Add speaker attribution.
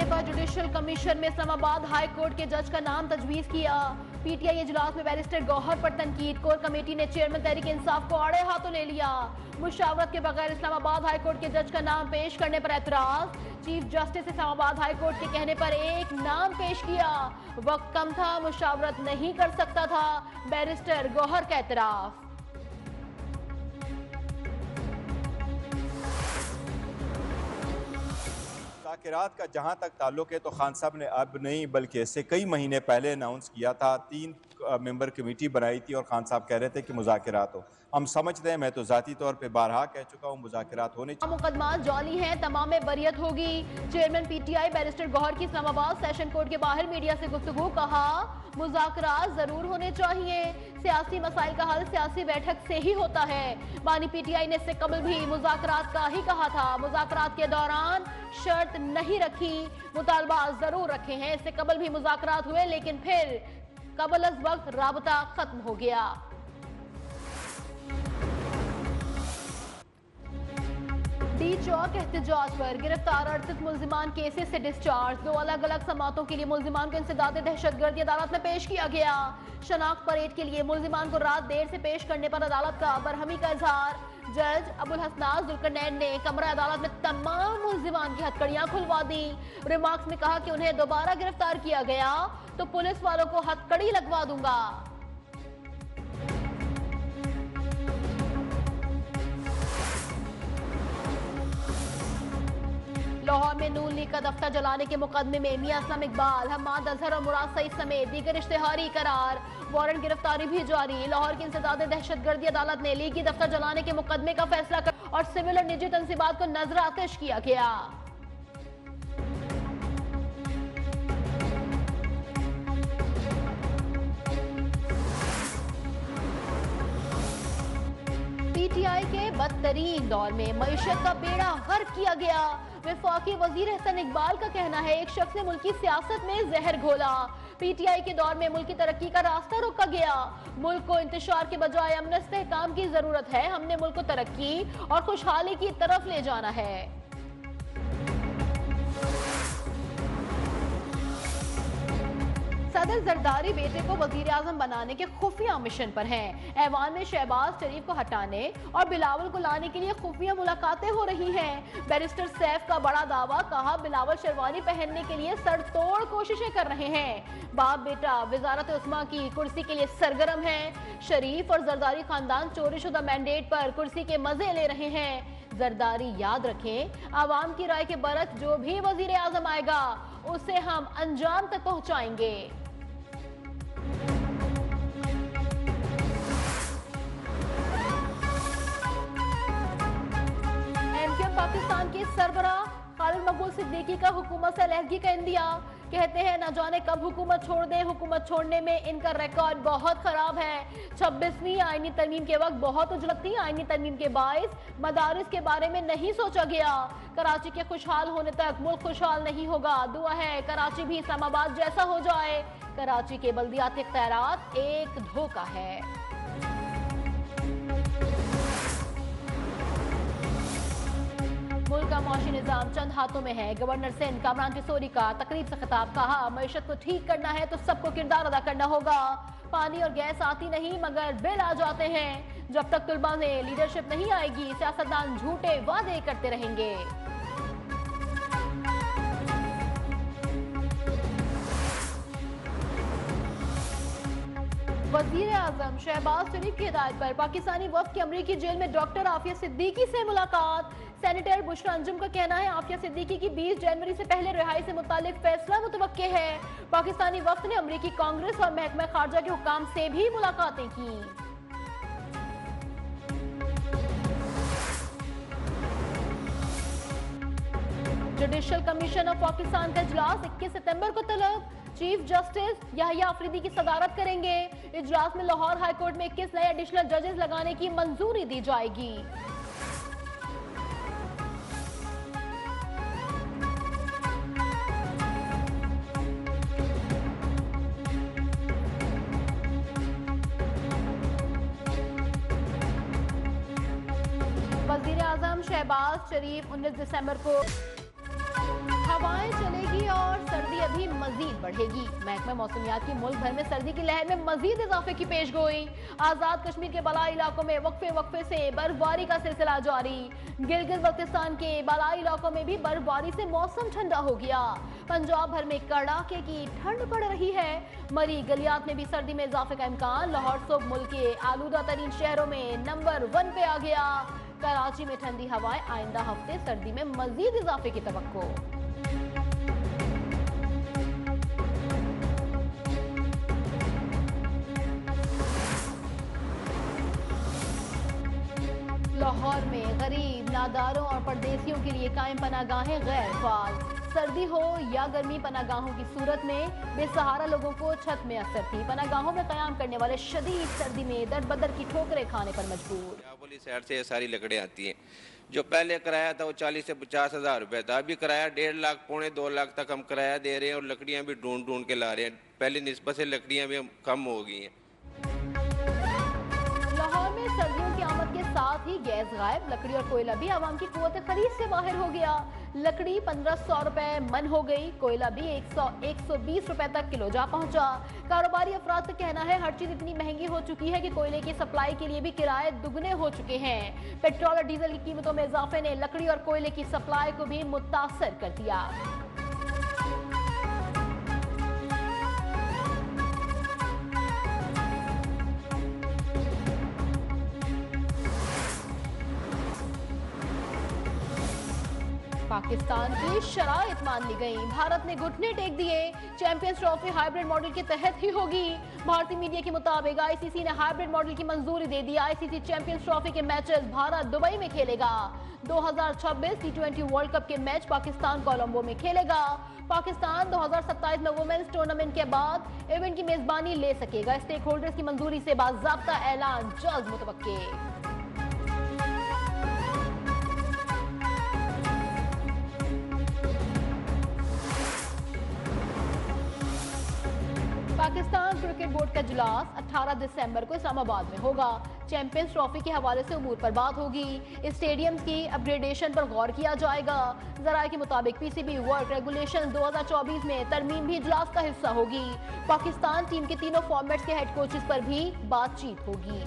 Speaker 1: पर judicial commission में Islamabad high court के जज का नाम तजवीज किया। पीटीआई इजलास में बैरिस्टर गौहर पर तनकीद। कोर कमेटी ने चेयरमैन तहरीक इंसाफ को आड़े हाथों ले लिया। मुशावरत के बगैर इस्लामाबाद हाई कोर्ट के जज का नाम पेश करने पर एतराज। Chief justice Islamabad high court के कहने पर एक नाम पेश किया। वक्त कम था, मुशावरत नहीं कर सकता था, बैरिस्टर गौहर का एतराफ।
Speaker 2: मुज़ाकरात का जहाँ तक ताल्लुक है तो खान साहब ने अब नहीं बल्कि इससे कई महीने पहले अनाउंस किया था। 3 मेंबर कमेटी बनाई थी और खान साहब कह रहे थे कि मुज़ाकरात हो। हम समझते हैं, मैं तो ज़ाती तौर पे बारहा कह चुका हूँ, मुज़ाकरात होने चाहिए।
Speaker 1: मुकदमा जाली हैं, तमाम में बरियत होगी। चेयरमैन पीटीआई बैरिस्टर गौहर की इस्लामाबाद सेशन कोर्ट के बाहर मीडिया से गुफ्तगू। कहा मुज़ाकरात जरूर होने चाहिए, सियासी मसाइल का हल सियासी बैठक से ही होता है। बानी पीटीआई ने इससे कबल भी मुज़ाकरात का ही कहा था। मुज़ाकरात के दौरान शर्त नहीं रखी, मुतालबा जरूर रखे हैं। इससे कबल भी मुज़ाकरात हुए लेकिन फिर कबल अज वक्त राबता खत्म हो गया। डी चौक एहतजाज पर गिरफ्तार 38 मुल्जिमान केसेस से डिस्चार्ज। 2 अलग अलग समातों के लिए मुल्जिमान को इंसदाद दहशतगर्दी अदालत में पेश किया गया। शनाख्त परेड के लिए मुल्जिमान को रात देर से पेश करने पर अदालत का बरहमी का इजहार। जज अबुल हसनाज जुल्करनैन ने कमरा अदालत में तमाम मुल्जिमान की हथकड़ियां खुलवा दी। रिमार्क्स में कहा कि उन्हें दोबारा गिरफ्तार किया गया तो पुलिस वालों को हथकड़ी लगवा दूंगा। लाहौर में नून लीग का दफ्तर जलाने के मुकदमे में मियां असलम इकबाल, हम्माद अजहर और मुराद सईद समेत दीगर इश्तेहारी करार। वारंट गिरफ्तारी भी जारी। लाहौर की इंसदाद दहशतगर्दी अदालत ने लीगी दफ्तर जलाने के मुकदमे का फैसला कर और सिविल और निजी तंजीबात को नजरआतिश किया गया। पीटीआई के बदतरीन दौर में मईशत का बेड़ा गर्क किया गया। वफाकी वजीर एहसन इकबाल का कहना है एक शख्स ने मुल्क की सियासत में जहर घोला। पीटीआई के दौर में मुल्क की तरक्की का रास्ता रोका गया। मुल्क को इंतशार के बजाय अमन इस्तेहकाम की जरूरत है। हमने मुल्क को तरक्की और खुशहाली की तरफ ले जाना है। सदर जरदारी बेटे को वजीर आजम बनाने के खुफिया मिशन पर हैं। ऐवान में शहबाज शरीफ को हटाने और बिलावल को लाने के लिए खुफिया मुलाकातें हो रही हैं। बैरिस्टर सैफ का बड़ा दावा। कहा बिलावल शेरवानी पहनने के लिए सड़तोड़ कोशिशें कर रहे हैं। बाप बेटा वजारत उस्मा की कुर्सी के लिए सरगर्म हैं। शरीफ और जरदारी खानदान चोरीशुदा मैंडेट पर कुर्सी के मजे ले रहे हैं। जरदारी याद रखें, आवाम की राय के बरक्स जो भी वजीर आजम आएगा उसे हम अंजाम तक पहुंचाएंगे। पाकिस्तान के सरबराह खालिद मकबूल सिद्दीकी का हुकूमत से अलहदगी का इंदिया। कहते हैं न जाने कब हुकूमत छोड़ दें, हुकूमत छोड़ने में इनका रिकॉर्ड बहुत खराब है। 26वीं आईनी तरमीम के वक्त बहुत उजलत थी। आईनी तरमीम के बायस मदारिस के बारे में नहीं सोचा गया। कराची के खुशहाल होने तक मुल्क खुशहाल नहीं होगा। दुआ है कराची भी इस्लामाबाद जैसा हो जाए। कराची के बल्दियाती इख्तियारात एक धोखा है। मुल्क का माशी निजाम चंद हाथों में है। गवर्नर सिंध कामरान किशोरी का तकरीब से खिताब। कहा मईशत को ठीक करना है तो सबको किरदार अदा करना होगा। पानी और गैस आती नहीं मगर बिल आ जाते हैं। जब तक तुलबा में लीडरशिप नहीं आएगी सियासतदान झूठे वादे करते रहेंगे। वजीर आजम शहबाज शरीफ की हिदायत पर पाकिस्तानी वफ्द की अमरीकी जेल में डॉक्टर आफिया सिद्दीकी से मुलाकात। सेनेटर बुशरा अंजुम का कहना है आफिया सिद्दीकी की 20 जनवरी से पहले रिहाई से मुतालिक फैसला मुतवक्के है। पाकिस्तानी वफ्द ने अमरीकी कांग्रेस और महकमा खारजा के हुकाम से भी मुलाकातें की। जुडिशल कमीशन ऑफ पाकिस्तान का इजलास 21 सितंबर को तलब। चीफ जस्टिस याहिया अफरीदी की सदारत करेंगे। इजलास में लाहौर हाई कोर्ट में 21 नए एडिशनल जजेस लगाने की मंजूरी दी जाएगी। वजीर आजम शहबाज शरीफ 19 दिसंबर को हवाएं चलेगी और सर्दी अभी मजीद बढ़ेगी। महकमा मौसमियात की मुल्क भर में सर्दी की लहर में मजीद इजाफे की पेशगोई। आजाद कश्मीर के बलाई इलाकों में वक्फे से बर्फबारी का सिलसिला जारी। गिलगित बल्तिस्तान के बलाई इलाकों में भी बर्फबारी से मौसम ठंडा हो गया। पंजाब भर में कड़ाके की ठंड पड़ रही है। मरी गलियात में भी सर्दी में इजाफे का इम्कान। लाहौर सुबह मुल्क के आलूदा तरीन शहरों में नंबर 1 पे आ गया। कराची में ठंडी हवाएं, आइंदा हफ्ते सर्दी में मजीद इजाफे की तवक्को। लाहौर में गरीब, नादारों और परदेसियों के लिए कायम पनागाहें गैर फाल। सर्दी हो या गर्मी, पनागाहों की सूरत में बेसहारा लोगों को छत में असर थी। पनागाहों में कयाम करने वाले शदीद सर्दी में दर बदर की ठोकरें खाने पर मजबूर।
Speaker 3: बोली साइड से ये सारी लकड़ियाँ आती हैं। जो पहले किराया था वो 40 से 50 हज़ार रुपये था। अभी किराया 1.5 लाख पौने 2 लाख तक हम किराया दे रहे हैं और लकड़ियाँ भी ढूंढ ढूंढ के ला रहे हैं। पहले निस्बत से लकड़ियाँ भी कम हो गई हैं।
Speaker 1: लाहौर में सर्दियों की आमद के साथ ही गैस गायब। लकड़ी और कोयला भी आवाम की कुव्वत खरीद से बाहर हो गया। लकड़ी 1500 रुपए मन हो गई, कोयला भी 120 रुपए तक किलो जा पहुंचा। कारोबारी अफराद का कहना है हर चीज इतनी महंगी हो चुकी है कि कोयले की सप्लाई के लिए भी किराए दुगने हो चुके हैं। पेट्रोल और डीजल की कीमतों में इजाफे ने लकड़ी और कोयले की सप्लाई को भी मुतासर कर दिया। पाकिस्तान की शराइत मान ली गई। भारत ने घुटने टेक दिए। चैंपियंस ट्रॉफी हाइब्रिड मॉडल के तहत ही होगी। भारतीय मीडिया के मुताबिक आईसीसी ने हाइब्रिड मॉडल की मंजूरी दे दी। आईसीसी चैंपियंस ट्रॉफी के मैचेस भारत दुबई में खेलेगा। 2026 T20 वर्ल्ड कप के मैच पाकिस्तान कोलंबो में खेलेगा। पाकिस्तान 2027 में वुमेन्स टूर्नामेंट के बाद इवेंट की मेजबानी ले सकेगा। स्टेक होल्डर्स की मंजूरी से बाज़ाब्ता ऐलान जल्द मुतवक्के। पाकिस्तान क्रिकेट बोर्ड का इजलास 18 दिसंबर को इस्लामाबाद में होगा। चैंपियंस ट्रॉफी के हवाले से उमूर पर बात होगी। स्टेडियम्स की अपग्रेडेशन पर गौर किया जाएगा। जराये के मुताबिक पीसीबी वर्क रेगुलेशन 2024 में तरमीम भी इजलास का हिस्सा होगी। पाकिस्तान टीम के तीनों फॉर्मेट्स के हेड कोचेस पर भी बातचीत होगी।